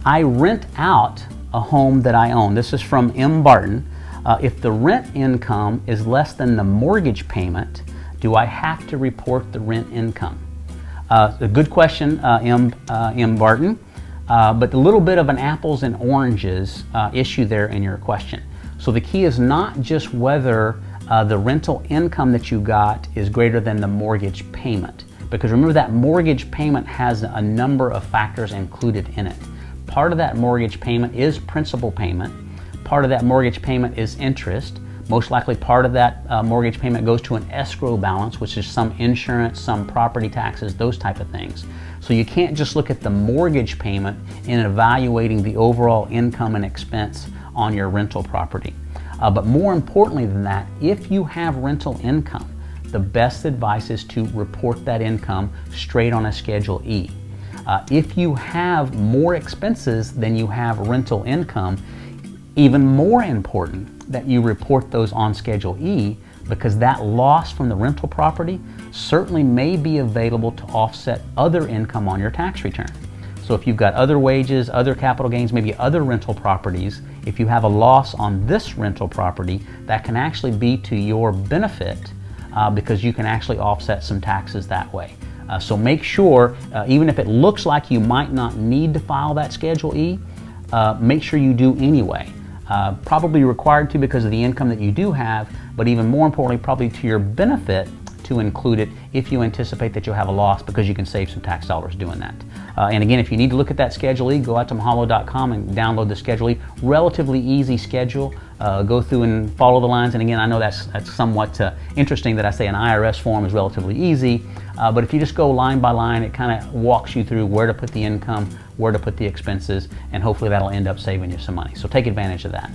I rent out a home that I own. This is from M. Barton. If the rent income is less than the mortgage payment, do I have to report the rent income? A good question, M. Barton, but a little bit of an apples and oranges issue there in your question. So the key is not just whether the rental income that you got is greater than the mortgage payment, because remember that mortgage payment has a number of factors included in it. Part of that mortgage payment is principal payment. Part of that mortgage payment is interest. Most likely part of that mortgage payment goes to an escrow balance, which is some insurance, some property taxes, those type of things. So you can't just look at the mortgage payment in evaluating the overall income and expense on your rental property. But more importantly than that, if you have rental income, the best advice is to report that income straight on a Schedule E. If you have more expenses than you have rental income, even more important that you report those on Schedule E, because that loss from the rental property certainly may be available to offset other income on your tax return. So if you've got other wages, other capital gains, maybe other rental properties, if you have a loss on this rental property, that can actually be to your benefit because you can actually offset some taxes that way. So make sure, even if it looks like you might not need to file that Schedule E, make sure you do anyway. Probably required to because of the income that you do have, but even more importantly, probably to your benefit to include it if you anticipate that you'll have a loss, because you can save some tax dollars doing that. And again, if you need to look at that Schedule E, go out to mahalo.com and download the Schedule E. Relatively easy schedule. Go through and follow the lines. And again, I know that's somewhat interesting that I say an IRS form is relatively easy, but if you just go line by line, it kind of walks you through where to put the income, where to put the expenses, and hopefully that'll end up saving you some money. So take advantage of that.